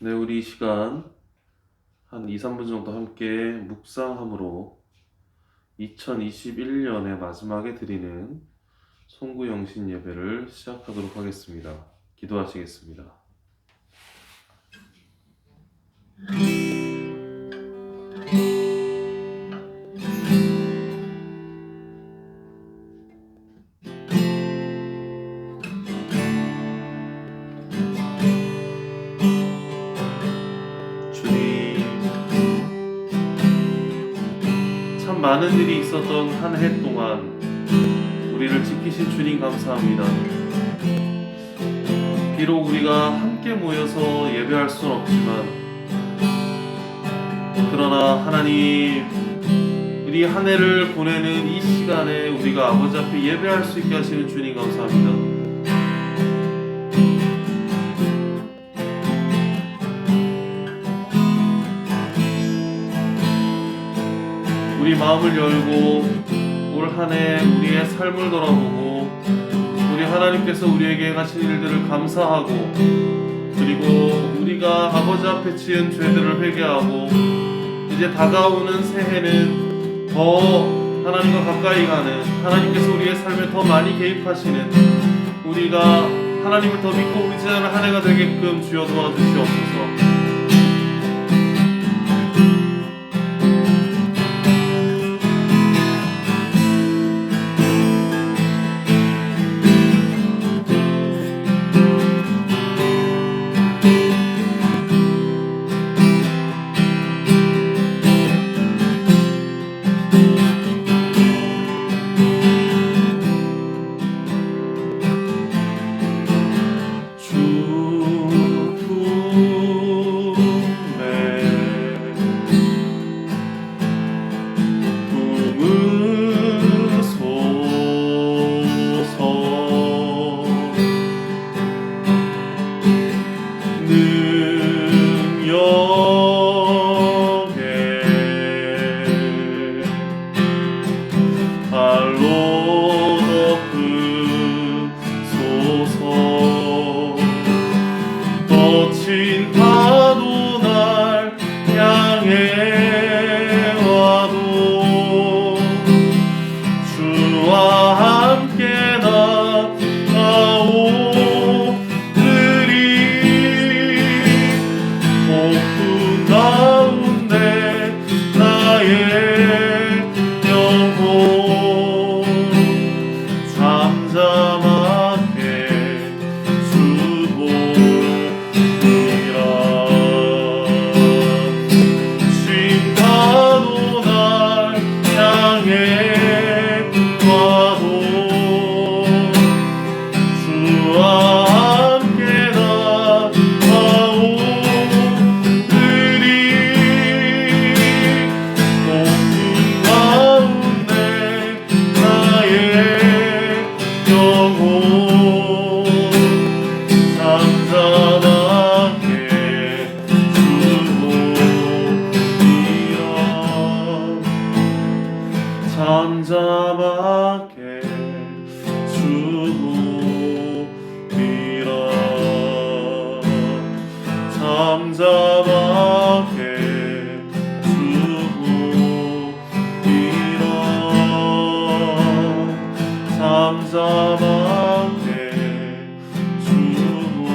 네, 우리 이 시간 한 2, 3분 정도 함께 묵상함으로 2021년의 마지막에 드리는 송구영신 예배를 시작하도록 하겠습니다. 기도하시겠습니다. 주님, 참 많은 일이 있었던 한 해 동안 우리를 지키신 주님 감사합니다. 비록 우리가 함께 모여서 예배할 수는 없지만, 그러나 하나님, 우리 한 해를 보내는 이 시간에 우리가 아버지 앞에 예배할 수 있게 하시는 주님 감사합니다. 우리 마음을 열고 올 한 해 우리의 삶을 돌아보고 우리 하나님께서 우리에게 하신 일들을 감사하고, 그리고 우리가 아버지 앞에 지은 죄들을 회개하고 이제 다가오는 새해는 더 하나님과 가까이 가는, 하나님께서 우리의 삶에 더 많이 개입하시는, 우리가 하나님을 더 믿고 의지하는 한 해가 되게끔 주여 도와주시옵소서. 거친 파도 날 향해 와도 주와 함께 나아오리니 폭풍 가운데 나의 영혼 잠잠하게 잠잠하게 주무리라. 잠잠하게 주무리라. 잠잠하게 주무리라.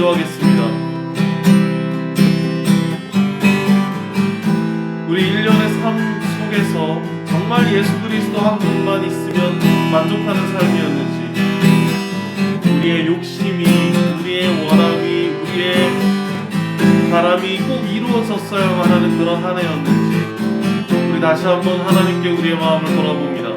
기도하겠습니다. 우리 1년의 삶 속에서 정말 예수 그리스도 한 분만 있으면 만족하는 삶이었는지, 우리의 욕심이, 우리의 원함이, 우리의 바람이 꼭 이루어졌어야만 하는 그런 한 해였는지, 우리 다시 한번 하나님께 우리의 마음을 돌아봅니다.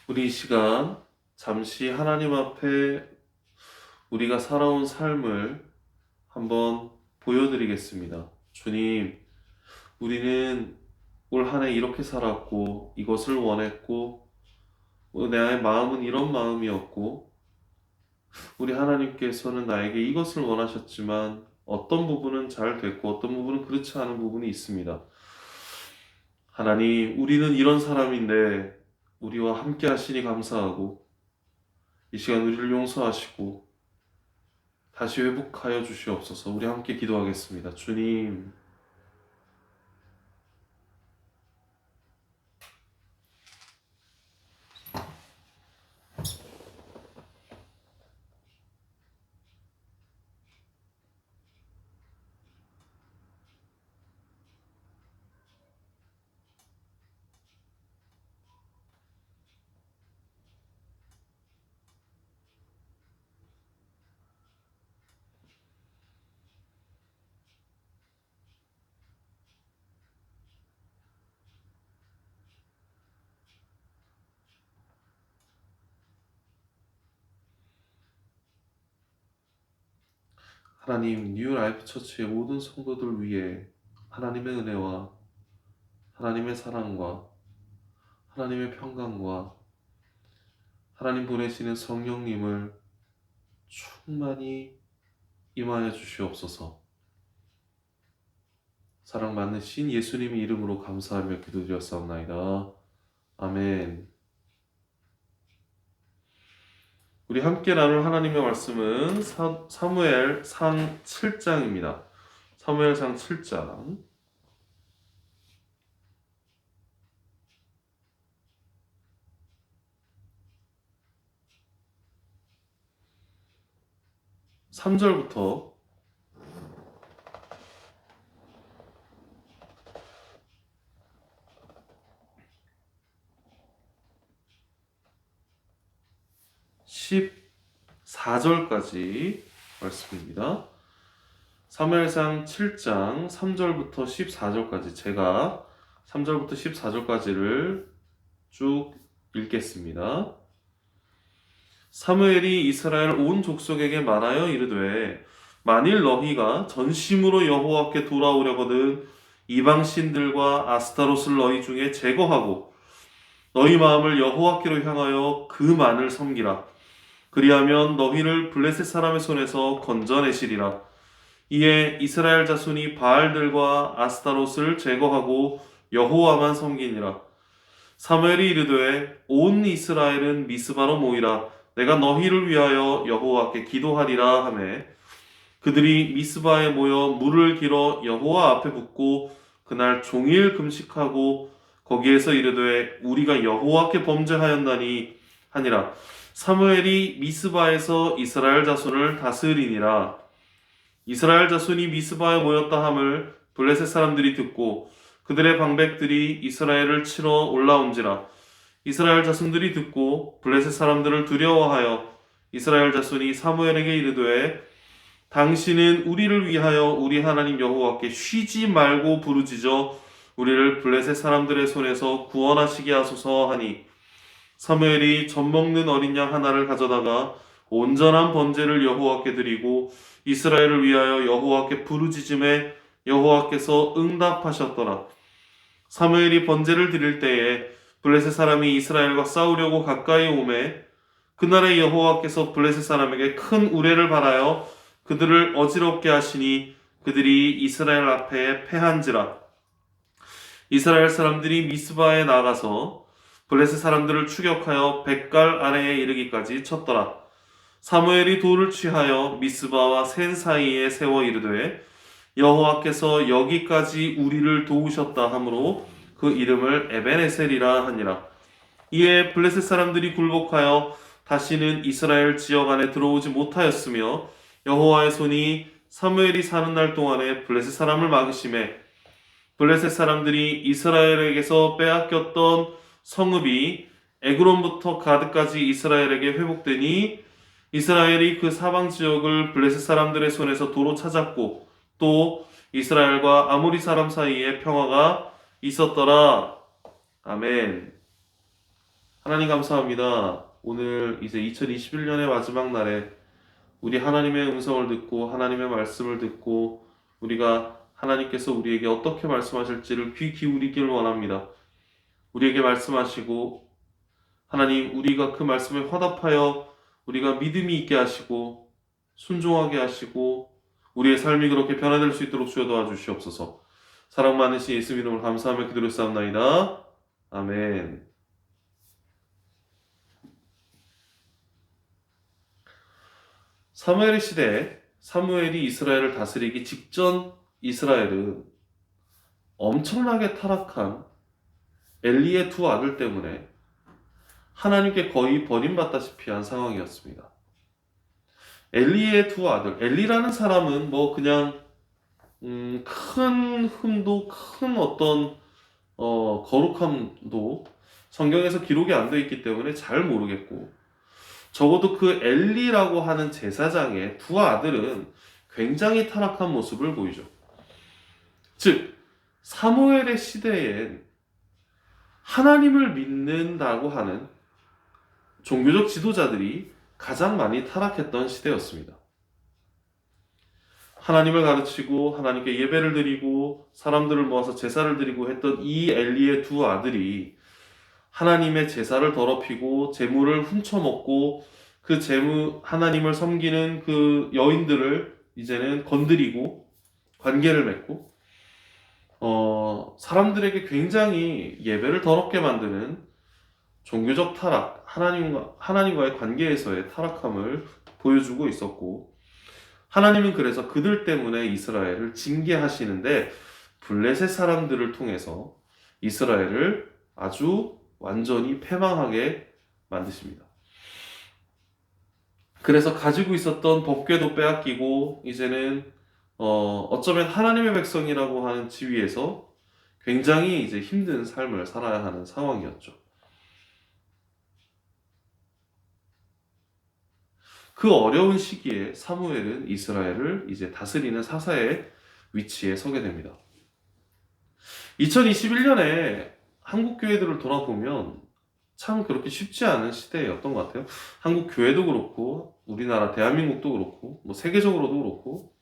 우리 이 시간 잠시 하나님 앞에 우리가 살아온 삶을 한번 보여드리겠습니다. 주님, 우리는 올 한 해 이렇게 살았고, 이것을 원했고, 내 마음은 이런 마음이었고, 우리 하나님께서는 나에게 이것을 원하셨지만 어떤 부분은 잘 됐고 어떤 부분은 그렇지 않은 부분이 있습니다. 하나님, 우리는 이런 사람인데 우리와 함께 하시니 감사하고, 이 시간 우리를 용서하시고 다시 회복하여 주시옵소서. 우리 함께 기도하겠습니다. 주님, 하나님, 뉴 라이프 처치의 모든 성도들 위해 하나님의 은혜와 하나님의 사랑과 하나님의 평강과 하나님 보내시는 성령님을 충만히 임하여 주시옵소서. 사랑 많으신 예수님의 이름으로 감사하며 기도드렸사옵나이다. 아멘. 우리 함께 나눌 하나님의 말씀은 사무엘상 7장입니다. 사무엘상 7장 3절부터 14절까지 말씀입니다. 사무엘상 7장 3절부터 14절까지, 제가 3절부터 14절까지를 쭉 읽겠습니다. 사무엘이 이스라엘 온 족속에게 말하여 이르되, 만일 너희가 전심으로 여호와께 돌아오려거든 이방 신들과 아스타롯을 너희 중에 제거하고 너희 마음을 여호와께로 향하여 그만을 섬기라. 그리하면 너희를 블레셋 사람의 손에서 건져내시리라. 이에 이스라엘 자손이 바알들과 아스타롯을 제거하고 여호와만 섬기니라. 사무엘이 이르되 온 이스라엘은 미스바로 모이라. 내가 너희를 위하여 여호와께 기도하리라 하매 그들이 미스바에 모여 물을 길어 여호와 앞에 붓고 그날 종일 금식하고 거기에서 이르되 우리가 여호와께 범죄하였나니 하니라. 사무엘이 미스바에서 이스라엘 자손을 다스리니라. 이스라엘 자손이 미스바에 모였다 함을 블레셋 사람들이 듣고 그들의 방백들이 이스라엘을 치러 올라온지라. 이스라엘 자손들이 듣고 블레셋 사람들을 두려워하여 이스라엘 자손이 사무엘에게 이르되 당신은 우리를 위하여 우리 하나님 여호와께 쉬지 말고 부르짖어 우리를 블레셋 사람들의 손에서 구원하시게 하소서 하니 사무엘이 젖 먹는 어린 양 하나를 가져다가 온전한 번제를 여호와께 드리고 이스라엘을 위하여 여호와께 부르짖음에 여호와께서 응답하셨더라. 사무엘이 번제를 드릴 때에 블레셋 사람이 이스라엘과 싸우려고 가까이 오매 그날에 여호와께서 블레셋 사람에게 큰 우레를 발하여 그들을 어지럽게 하시니 그들이 이스라엘 앞에 패한지라. 이스라엘 사람들이 미스바에 나가서 블레셋 사람들을 추격하여 벳갈 아래에 이르기까지 쳤더라. 사무엘이 돌을 취하여 미스바와 센 사이에 세워 이르되 여호와께서 여기까지 우리를 도우셨다 하므로 그 이름을 에벤에셀이라 하니라. 이에 블레셋 사람들이 굴복하여 다시는 이스라엘 지역 안에 들어오지 못하였으며 여호와의 손이 사무엘이 사는 날 동안에 블레셋 사람을 막으심에 블레셋 사람들이 이스라엘에게서 빼앗겼던 성읍이 에그론부터 가드까지 이스라엘에게 회복되니 이스라엘이 그 사방 지역을 블레셋 사람들의 손에서 도로 찾았고 또 이스라엘과 아모리 사람 사이에 평화가 있었더라. 아멘. 하나님 감사합니다. 오늘 이제 2021년의 마지막 날에 우리 하나님의 음성을 듣고 하나님의 말씀을 듣고 우리가 하나님께서 우리에게 어떻게 말씀하실지를 귀 기울이길 원합니다. 우리에게 말씀하시고 하나님 우리가 그 말씀에 화답하여 우리가 믿음이 있게 하시고 순종하게 하시고 우리의 삶이 그렇게 변화될 수 있도록 주여 도와주시옵소서. 사랑 많으신 예수 이름으로 감사하며 기도를 쌓옵나이다. 아멘. 사무엘의 시대에 사무엘이 이스라엘을 다스리기 직전 이스라엘은 엄청나게 타락한 엘리의 두 아들 때문에 하나님께 거의 버림받다시피 한 상황이었습니다. 엘리의 두 아들, 엘리라는 사람은 뭐 그냥 큰 흠도 큰 어떤 거룩함도 성경에서 기록이 안 되어 있기 때문에 잘 모르겠고 적어도 그 엘리라고 하는 제사장의 두 아들은 굉장히 타락한 모습을 보이죠. 즉 사무엘의 시대엔 하나님을 믿는다고 하는 종교적 지도자들이 가장 많이 타락했던 시대였습니다. 하나님을 가르치고 하나님께 예배를 드리고 사람들을 모아서 제사를 드리고 했던 이 엘리의 두 아들이 하나님의 제사를 더럽히고 제물을 훔쳐먹고 그 하나님을 섬기는 그 여인들을 이제는 건드리고 관계를 맺고 사람들에게 굉장히 예배를 더럽게 만드는 종교적 타락, 하나님과의 관계에서의 타락함을 보여주고 있었고 하나님은 그래서 그들 때문에 이스라엘을 징계하시는데 블레셋 사람들을 통해서 이스라엘을 아주 완전히 패망하게 만드십니다. 그래서 가지고 있었던 법궤도 빼앗기고 이제는 어쩌면 하나님의 백성이라고 하는 지위에서 굉장히 이제 힘든 삶을 살아야 하는 상황이었죠. 그 어려운 시기에 사무엘은 이스라엘을 이제 다스리는 사사의 위치에 서게 됩니다. 2021년에 한국 교회들을 돌아보면 참 그렇게 쉽지 않은 시대였던 것 같아요. 한국 교회도 그렇고 우리나라 대한민국도 그렇고 뭐 세계적으로도 그렇고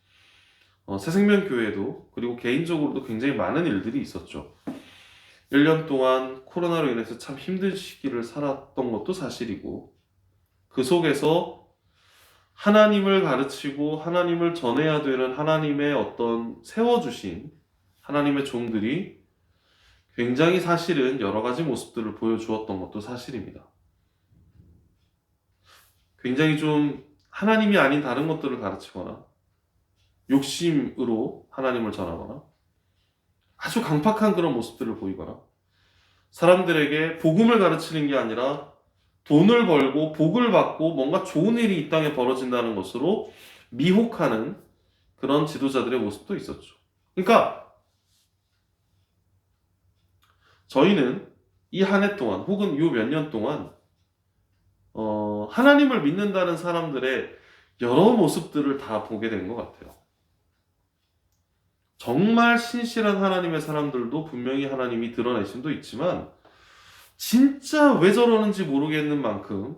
새생명교회도 그리고 개인적으로도 굉장히 많은 일들이 있었죠. 1년 동안 코로나로 인해서 참 힘든 시기를 살았던 것도 사실이고 그 속에서 하나님을 가르치고 하나님을 전해야 되는 하나님의 어떤 세워주신 하나님의 종들이 굉장히 사실은 여러 가지 모습들을 보여주었던 것도 사실입니다. 굉장히 좀 하나님이 아닌 다른 것들을 가르치거나 욕심으로 하나님을 전하거나 아주 강팍한 그런 모습들을 보이거나 사람들에게 복음을 가르치는 게 아니라 돈을 벌고 복을 받고 뭔가 좋은 일이 이 땅에 벌어진다는 것으로 미혹하는 그런 지도자들의 모습도 있었죠. 그러니까 저희는 이 한 해 동안 혹은 요 몇 년 동안 하나님을 믿는다는 사람들의 여러 모습들을 다 보게 된 것 같아요. 정말 신실한 하나님의 사람들도 분명히 하나님이 드러내심도 있지만 진짜 왜 저러는지 모르겠는 만큼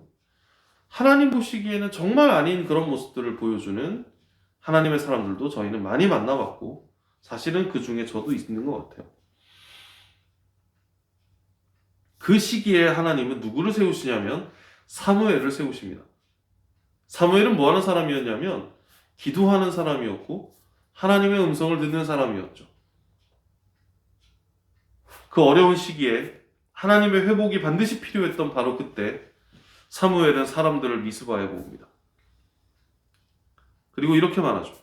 하나님 보시기에는 정말 아닌 그런 모습들을 보여주는 하나님의 사람들도 저희는 많이 만나봤고 사실은 그 중에 저도 있는 것 같아요. 그 시기에 하나님은 누구를 세우시냐면 사무엘을 세우십니다. 사무엘은 뭐 하는 사람이었냐면 기도하는 사람이었고 하나님의 음성을 듣는 사람이었죠. 그 어려운 시기에 하나님의 회복이 반드시 필요했던 바로 그때 사무엘은 사람들을 미스바에 모읍니다. 그리고 이렇게 말하죠.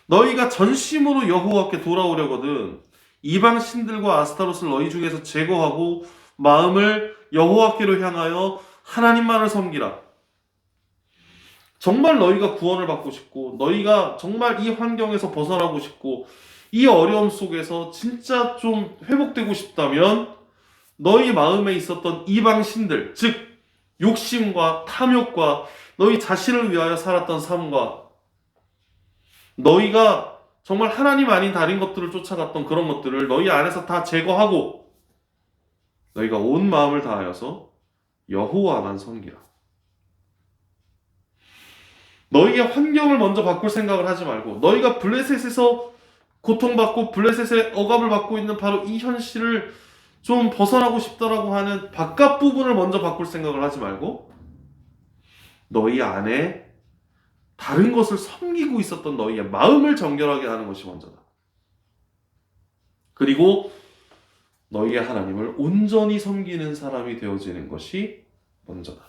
너희가 전심으로 여호와께 돌아오려거든 이방 신들과 아스타롯을 너희 중에서 제거하고 마음을 여호와께로 향하여 하나님만을 섬기라. 정말 너희가 구원을 받고 싶고 너희가 정말 이 환경에서 벗어나고 싶고 이 어려움 속에서 진짜 좀 회복되고 싶다면 너희 마음에 있었던 이방 신들, 즉 욕심과 탐욕과 너희 자신을 위하여 살았던 삶과 너희가 정말 하나님 아닌 다른 것들을 쫓아갔던 그런 것들을 너희 안에서 다 제거하고 너희가 온 마음을 다하여서 여호와만 섬기라. 너희의 환경을 먼저 바꿀 생각을 하지 말고 너희가 블레셋에서 고통받고 블레셋의 억압을 받고 있는 바로 이 현실을 좀 벗어나고 싶다라고 하는 바깥 부분을 먼저 바꿀 생각을 하지 말고 너희 안에 다른 것을 섬기고 있었던 너희의 마음을 정결하게 하는 것이 먼저다. 그리고 너희의 하나님을 온전히 섬기는 사람이 되어지는 것이 먼저다.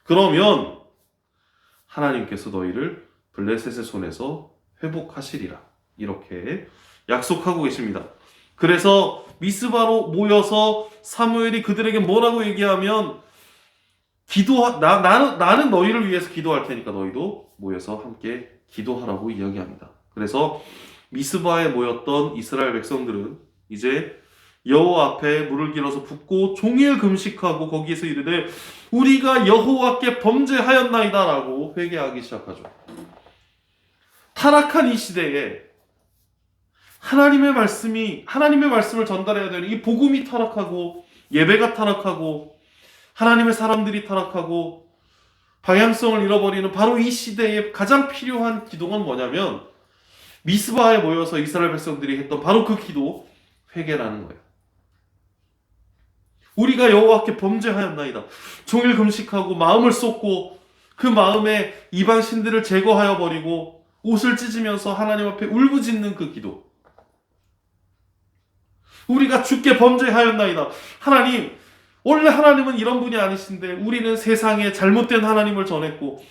그러면 하나님께서 너희를 블레셋의 손에서 회복하시리라. 이렇게 약속하고 계십니다. 그래서 미스바로 모여서 사무엘이 그들에게 뭐라고 얘기하면 나는 너희를 위해서 기도할 테니까 너희도 모여서 함께 기도하라고 이야기합니다. 그래서 미스바에 모였던 이스라엘 백성들은 이제 여호와 앞에 물을 길어서 붓고 종일 금식하고 거기에서 이르되 우리가 여호와께 범죄하였나이다라고 회개하기 시작하죠. 타락한 이 시대에 하나님의 말씀을 전달해야 되는 이 복음이 타락하고 예배가 타락하고 하나님의 사람들이 타락하고 방향성을 잃어버리는 바로 이 시대에 가장 필요한 기도가 뭐냐면 미스바에 모여서 이스라엘 백성들이 했던 바로 그 기도, 회개라는 거예요. 우리가 여호와께 범죄하였나이다. 종일 금식하고 마음을 쏟고 그 마음에 이방 신들을 제거하여 버리고 옷을 찢으면서 하나님 앞에 울부짖는 그 기도. 우리가 주께 범죄하였나이다. 하나님, 원래 하나님은 이런 분이 아니신데 우리는 세상에 잘못된 하나님을 전했고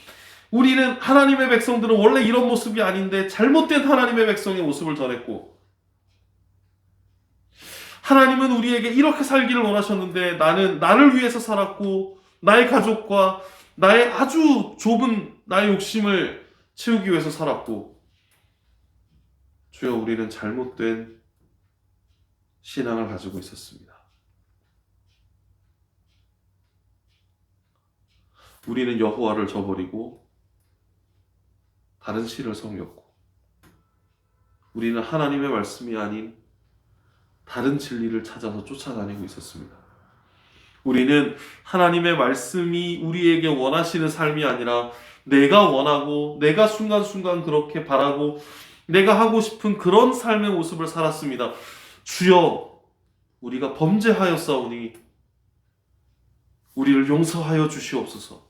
우리는 하나님의 백성들은 원래 이런 모습이 아닌데 잘못된 하나님의 백성의 모습을 전했고 하나님은 우리에게 이렇게 살기를 원하셨는데 나는 나를 위해서 살았고 나의 가족과 나의 아주 좁은 나의 욕심을 채우기 위해서 살았고 주여 우리는 잘못된 신앙을 가지고 있었습니다. 우리는 여호와를 저버리고 다른 신을 섬겼고 우리는 하나님의 말씀이 아닌 다른 진리를 찾아서 쫓아다니고 있었습니다. 우리는 하나님의 말씀이 우리에게 원하시는 삶이 아니라 내가 원하고 내가 순간순간 그렇게 바라고 내가 하고 싶은 그런 삶의 모습을 살았습니다. 주여 우리가 범죄하였사오니 우리를 용서하여 주시옵소서.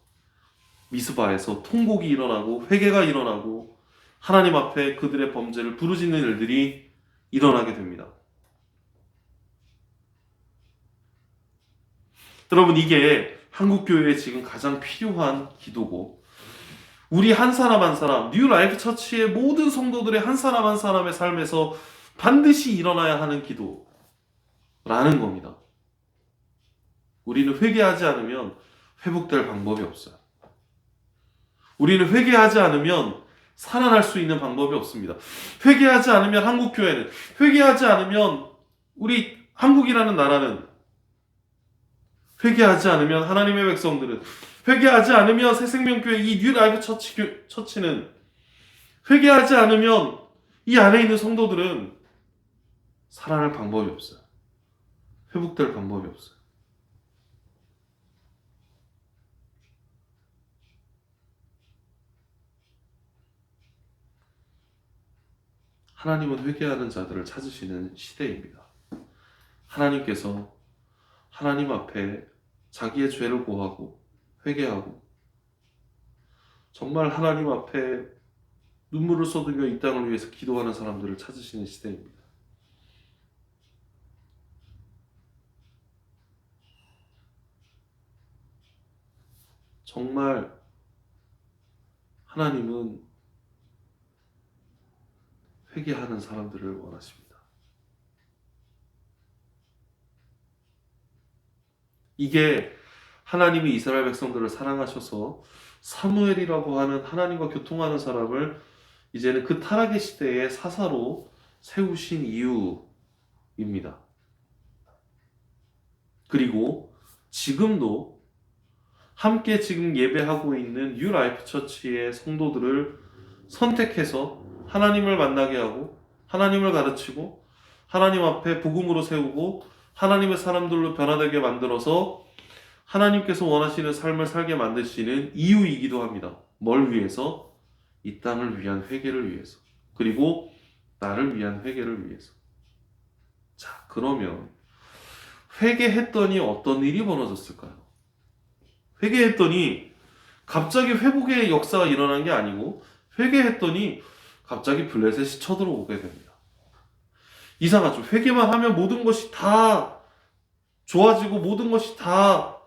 미스바에서 통곡이 일어나고 회개가 일어나고 하나님 앞에 그들의 범죄를 부르짖는 일들이 일어나게 됩니다. 여러분, 이게 한국교회에 지금 가장 필요한 기도고, 우리 한 사람 한 사람, 뉴 라이프 처치의 모든 성도들의 한 사람 한 사람의 삶에서 반드시 일어나야 하는 기도라는 겁니다. 우리는 회개하지 않으면 회복될 방법이 없어요. 우리는 회개하지 않으면 살아날 수 있는 방법이 없습니다. 회개하지 않으면 한국교회는, 회개하지 않으면 우리 한국이라는 나라는, 회개하지 않으면 하나님의 백성들은, 회개하지 않으면 새생명교회 이 뉴 라이프 처치는, 회개하지 않으면 이 안에 있는 성도들은 살아날 방법이 없어요. 회복될 방법이 없어요. 하나님은 회개하는 자들을 찾으시는 시대입니다. 하나님께서 하나님 앞에 자기의 죄를 고하고 회개하고 정말 하나님 앞에 눈물을 쏟으며 이 땅을 위해서 기도하는 사람들을 찾으시는 시대입니다. 정말 하나님은 회개하는 사람들을 원하십니다. 이게 하나님이 이스라엘 백성들을 사랑하셔서 사무엘이라고 하는 하나님과 교통하는 사람을 이제는 그 타락의 시대의 사사로 세우신 이유입니다. 그리고 지금도 함께 지금 예배하고 있는 뉴 라이프 처치의 성도들을 선택해서 하나님을 만나게 하고 하나님을 가르치고 하나님 앞에 복음으로 세우고 하나님의 사람들로 변화되게 만들어서 하나님께서 원하시는 삶을 살게 만드시는 이유이기도 합니다. 뭘 위해서? 이 땅을 위한 회개를 위해서. 그리고 나를 위한 회개를 위해서. 자, 그러면 회개했더니 어떤 일이 벌어졌을까요? 회개했더니 갑자기 회복의 역사가 일어난 게 아니고, 회개했더니 갑자기 블레셋이 쳐들어오게 됩니다. 이상하죠? 회개만 하면 모든 것이 다 좋아지고 모든 것이 다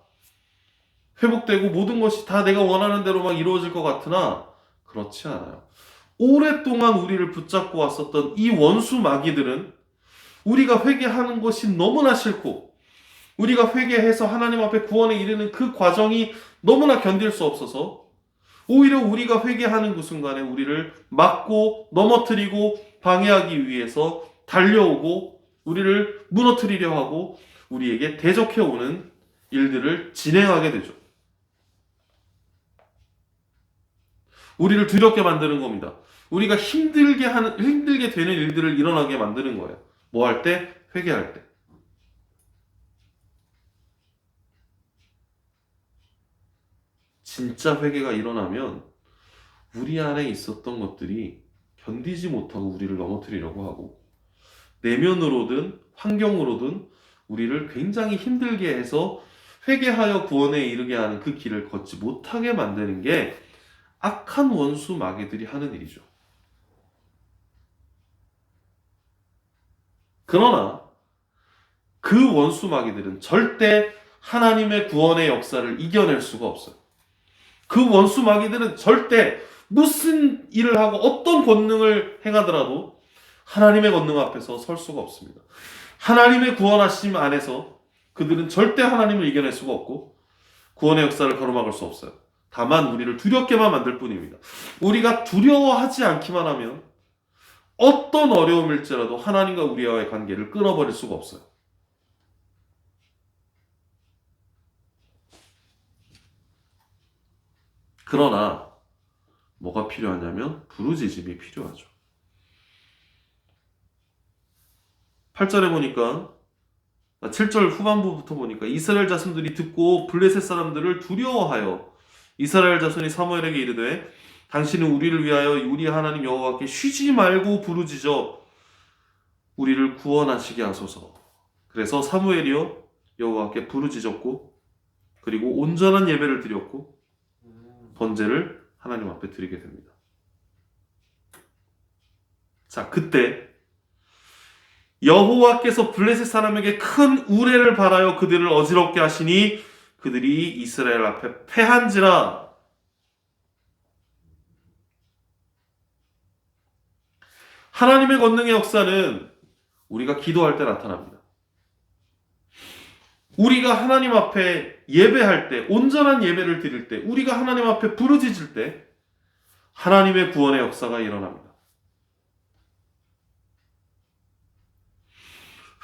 회복되고 모든 것이 다 내가 원하는 대로 막 이루어질 것 같으나 그렇지 않아요. 오랫동안 우리를 붙잡고 왔었던 이 원수 마귀들은 우리가 회개하는 것이 너무나 싫고, 우리가 회개해서 하나님 앞에 구원에 이르는 그 과정이 너무나 견딜 수 없어서 오히려 우리가 회개하는 그 순간에 우리를 막고 넘어뜨리고 방해하기 위해서 달려오고 우리를 무너뜨리려 하고 우리에게 대적해오는 일들을 진행하게 되죠. 우리를 두렵게 만드는 겁니다. 우리가 힘들게 되는 일들을 일어나게 만드는 거예요. 뭐 할 때? 회개할 때. 진짜 회개가 일어나면 우리 안에 있었던 것들이 견디지 못하고 우리를 넘어뜨리려고 하고, 내면으로든 환경으로든 우리를 굉장히 힘들게 해서 회개하여 구원에 이르게 하는 그 길을 걷지 못하게 만드는 게 악한 원수 마귀들이 하는 일이죠. 그러나 그 원수 마귀들은 절대 하나님의 구원의 역사를 이겨낼 수가 없어요. 그 원수 마귀들은 절대 무슨 일을 하고 어떤 권능을 행하더라도 하나님의 권능 앞에서 설 수가 없습니다. 하나님의 구원하심 안에서 그들은 절대 하나님을 이겨낼 수가 없고 구원의 역사를 가로막을 수 없어요. 다만 우리를 두렵게만 만들 뿐입니다. 우리가 두려워하지 않기만 하면 어떤 어려움일지라도 하나님과 우리와의 관계를 끊어버릴 수가 없어요. 그러나 뭐가 필요하냐면 부르짖음이 필요하죠. 8절에 보니까 7절 후반부부터 보니까 이스라엘 자손들이 듣고 블레셋 사람들을 두려워하여 이스라엘 자손이 사무엘에게 이르되 당신은 우리를 위하여 우리 하나님 여호와께 쉬지 말고 부르짖어 우리를 구원하시게 하소서. 그래서 사무엘이여 여호와께 부르짖었고 그리고 온전한 예배를 드렸고 번제를 하나님 앞에 드리게 됩니다. 자, 그때 여호와께서 블레셋 사람에게 큰 우레를 발하여 그들을 어지럽게 하시니 그들이 이스라엘 앞에 패한지라. 하나님의 권능의 역사는 우리가 기도할 때 나타납니다. 우리가 하나님 앞에 예배할 때, 온전한 예배를 드릴 때, 우리가 하나님 앞에 부르짖을 때 하나님의 구원의 역사가 일어납니다.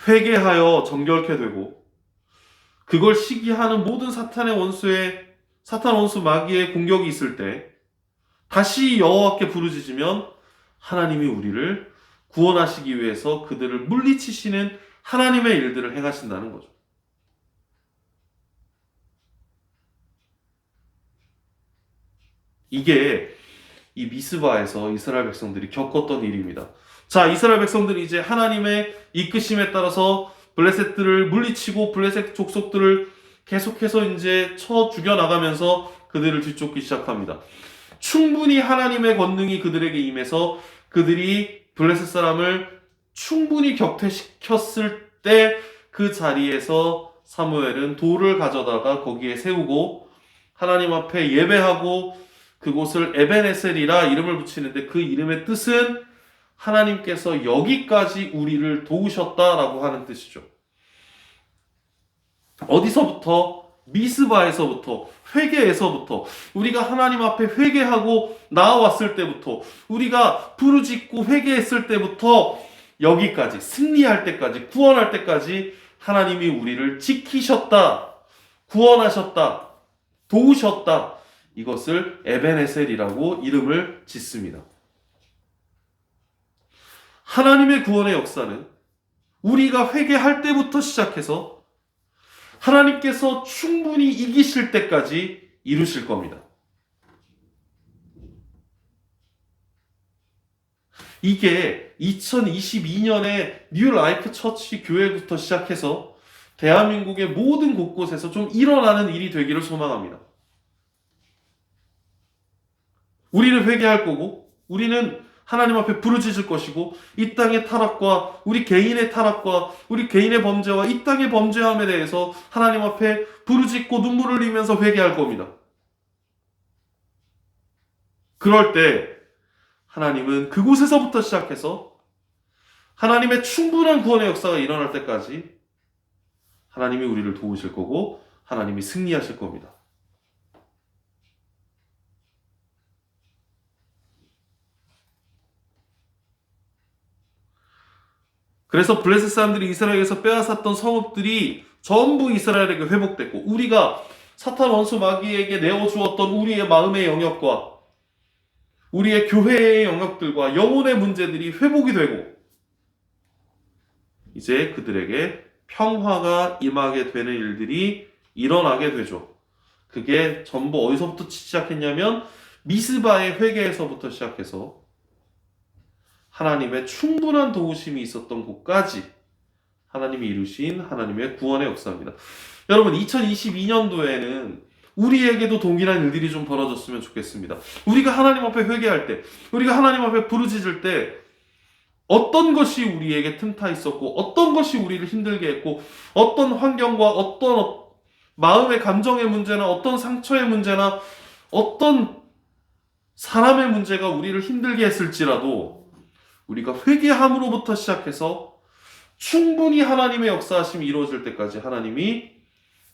회개하여 정결케 되고 그걸 시기하는 모든 사탄 원수 마귀의 공격이 있을 때 다시 여호와께 부르짖으면 하나님이 우리를 구원하시기 위해서 그들을 물리치시는 하나님의 일들을 행하신다는 거죠. 이게 이 미스바에서 이스라엘 백성들이 겪었던 일입니다. 자, 이스라엘 백성들이 이제 하나님의 이끄심에 따라서 블레셋들을 물리치고 블레셋 족속들을 계속해서 이제 쳐 죽여나가면서 그들을 뒤쫓기 시작합니다. 충분히 하나님의 권능이 그들에게 임해서 그들이 블레셋 사람을 충분히 격퇴시켰을 때 그 자리에서 사무엘은 돌을 가져다가 거기에 세우고 하나님 앞에 예배하고 그곳을 에벤에셀이라 이름을 붙이는데 그 이름의 뜻은 하나님께서 여기까지 우리를 도우셨다라고 하는 뜻이죠. 어디서부터? 미스바에서부터, 회개에서부터, 우리가 하나님 앞에 회개하고 나아왔을 때부터, 우리가 부르짖고 회개했을 때부터 여기까지, 승리할 때까지, 구원할 때까지 하나님이 우리를 지키셨다, 구원하셨다, 도우셨다. 이것을 에벤에셀이라고 이름을 짓습니다. 하나님의 구원의 역사는 우리가 회개할 때부터 시작해서 하나님께서 충분히 이기실 때까지 이루실 겁니다. 이게 2022년에 뉴 라이프 처치 교회부터 시작해서 대한민국의 모든 곳곳에서 좀 일어나는 일이 되기를 소망합니다. 우리는 회개할 거고, 우리는 하나님 앞에 부르짖을 것이고, 이 땅의 타락과 우리 개인의 타락과 우리 개인의 범죄와 이 땅의 범죄함에 대해서 하나님 앞에 부르짖고 눈물을 흘리면서 회개할 겁니다. 그럴 때 하나님은 그곳에서부터 시작해서 하나님의 충분한 구원의 역사가 일어날 때까지 하나님이 우리를 도우실 거고 하나님이 승리하실 겁니다. 그래서 블레셋 사람들이 이스라엘에서 빼앗았던 성읍들이 전부 이스라엘에게 회복됐고 우리가 사탄 원수 마귀에게 내어주었던 우리의 마음의 영역과 우리의 교회의 영역들과 영혼의 문제들이 회복이 되고 이제 그들에게 평화가 임하게 되는 일들이 일어나게 되죠. 그게 전부 어디서부터 시작했냐면 미스바의 회개에서부터 시작해서 하나님의 충분한 도우심이 있었던 곳까지 하나님이 이루신 하나님의 구원의 역사입니다. 여러분 2022년도에는 우리에게도 동일한 일들이 좀 벌어졌으면 좋겠습니다. 우리가 하나님 앞에 회개할 때, 우리가 하나님 앞에 부르짖을 때 어떤 것이 우리에게 틈타 있었고 어떤 것이 우리를 힘들게 했고 어떤 환경과 어떤 마음의 감정의 문제나 어떤 상처의 문제나 어떤 사람의 문제가 우리를 힘들게 했을지라도 우리가 회개함으로부터 시작해서 충분히 하나님의 역사하심이 이루어질 때까지 하나님이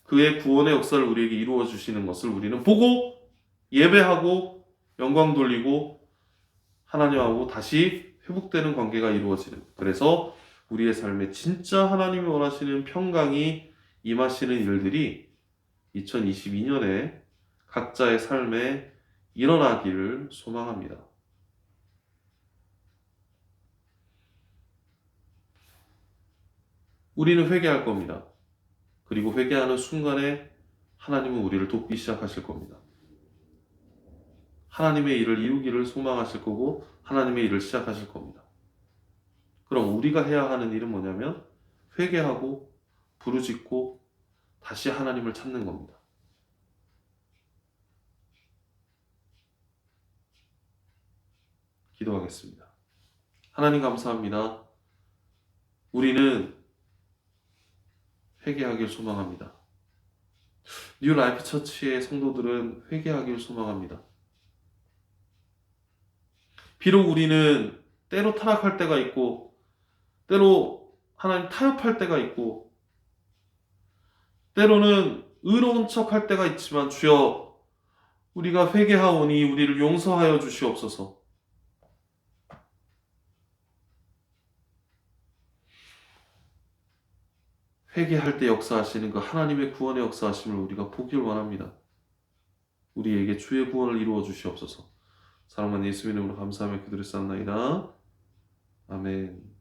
그의 구원의 역사를 우리에게 이루어 주시는 것을 우리는 보고 예배하고 영광 돌리고 하나님하고 다시 회복되는 관계가 이루어지는, 그래서 우리의 삶에 진짜 하나님이 원하시는 평강이 임하시는 일들이 2022년에 각자의 삶에 일어나기를 소망합니다. 우리는 회개할 겁니다. 그리고 회개하는 순간에 하나님은 우리를 돕기 시작하실 겁니다. 하나님의 일을 이루기를 소망하실 거고 하나님의 일을 시작하실 겁니다. 그럼 우리가 해야 하는 일은 뭐냐면 회개하고 부르짖고 다시 하나님을 찾는 겁니다. 기도하겠습니다. 하나님 감사합니다. 우리는 회개하길 소망합니다. 뉴 라이프 처치의 성도들은 회개하기를 소망합니다. 비록 우리는 때로 타락할 때가 있고, 때로 하나님 타협할 때가 있고, 때로는 의로운 척할 때가 있지만 주여, 우리가 회개하오니 우리를 용서하여 주시옵소서. 회개할 때 역사하시는 그 하나님의 구원의 역사하심을 우리가 보기를 원합니다. 우리에게 주의 구원을 이루어 주시옵소서. 사랑하는 예수님 이름으로 감사하며 기도했사옵나이다. 아멘.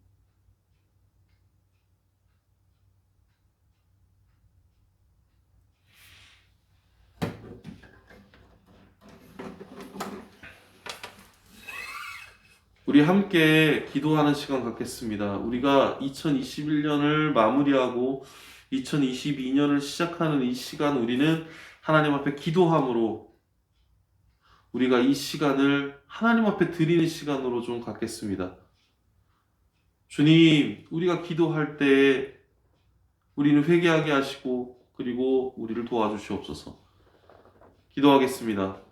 우리 함께 기도하는 시간 갖겠습니다. 우리가 2021년을 마무리하고 2022년을 시작하는 이 시간, 우리는 하나님 앞에 기도함으로 우리가 이 시간을 하나님 앞에 드리는 시간으로 좀 갖겠습니다. 주님, 우리가 기도할 때 우리는 회개하게 하시고 그리고 우리를 도와주시옵소서. 기도하겠습니다.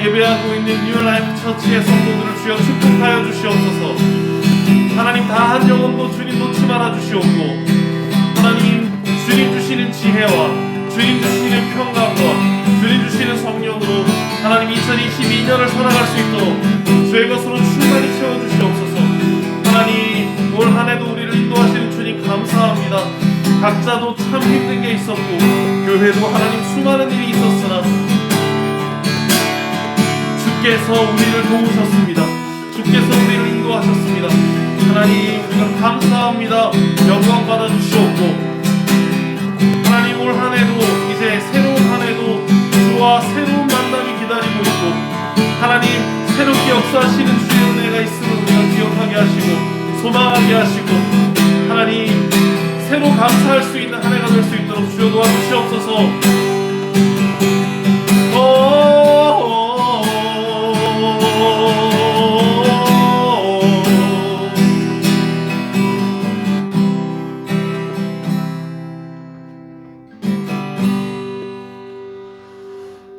예배하고 있는 뉴 라이프 처치의 성도들을 주여 축복하여 주시옵소서. 하나님 다 한 영혼도 주님 놓지 말아 주시옵고, 하나님 주님 주시는 지혜와 주님 주시는 평강과 주님 주시는 성령으로 하나님 2022년을 살아갈 수 있도록 주의 것으로 충만히 채워주시옵소서. 하나님 올 한해도 우리를 인도하시는 주님 감사합니다. 각자도 참 힘든 게 있었고 교회도 하나님 수많은 일이 있었으나 주께서 우리를 도우셨습니다. 주께서 우리를 인도하셨습니다. 하나님 우리가 감사합니다. 영광 받아주시옵고, 하나님 올 한해도 이제 새로운 한해도 주와 새로운 만남이 기다리고 있고, 하나님 새롭게 역사하시는 주의 은혜가 있음을 우리가 기억하게 하시고 소망하게 하시고, 하나님 새로 감사할 수 있는 한 해가 될 수 있도록 주여 도와주시옵소서.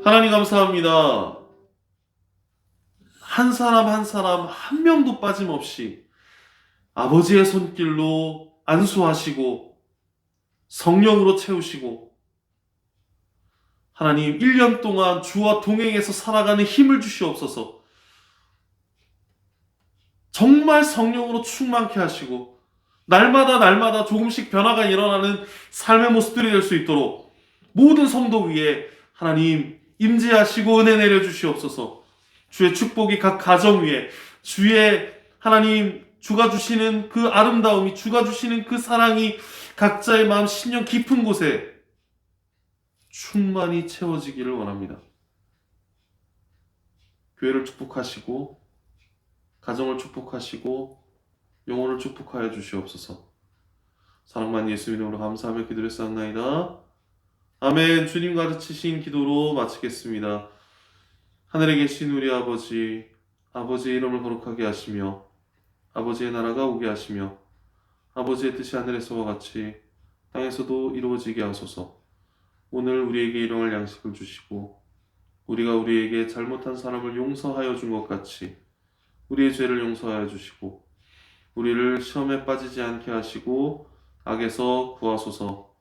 하나님 감사합니다. 한 사람 한 사람 한 명도 빠짐없이 아버지의 손길로 안수하시고 성령으로 채우시고, 하나님 1년 동안 주와 동행해서 살아가는 힘을 주시옵소서. 정말 성령으로 충만케 하시고 날마다 조금씩 변화가 일어나는 삶의 모습들이 될 수 있도록 모든 성도 위에 하나님 임재하시고 은혜 내려 주시옵소서. 주의 축복이 각 가정 위에, 주의 하나님 주가 주시는 그 아름다움이, 주가 주시는 그 사랑이 각자의 마음 심령 깊은 곳에 충만히 채워지기를 원합니다. 교회를 축복하시고 가정을 축복하시고 영혼을 축복하여 주시옵소서. 사랑만 예수 이름으로 감사하며 기도했사옵나이다. 아멘. 주님 가르치신 기도로 마치겠습니다. 하늘에 계신 우리 아버지, 아버지의 이름을 거룩하게 하시며 아버지의 나라가 오게 하시며 아버지의 뜻이 하늘에서와 같이 땅에서도 이루어지게 하소서. 오늘 우리에게 일용할 양식을 주시고 우리가 우리에게 잘못한 사람을 용서하여 준 것 같이 우리의 죄를 용서하여 주시고 우리를 시험에 빠지지 않게 하시고 악에서 구하소서.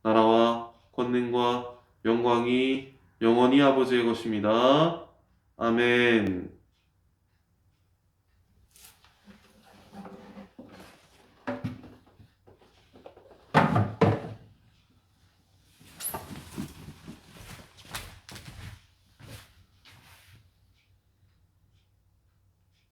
나라와 권능과 영광이 영원히 아버지의 것입니다. 아멘.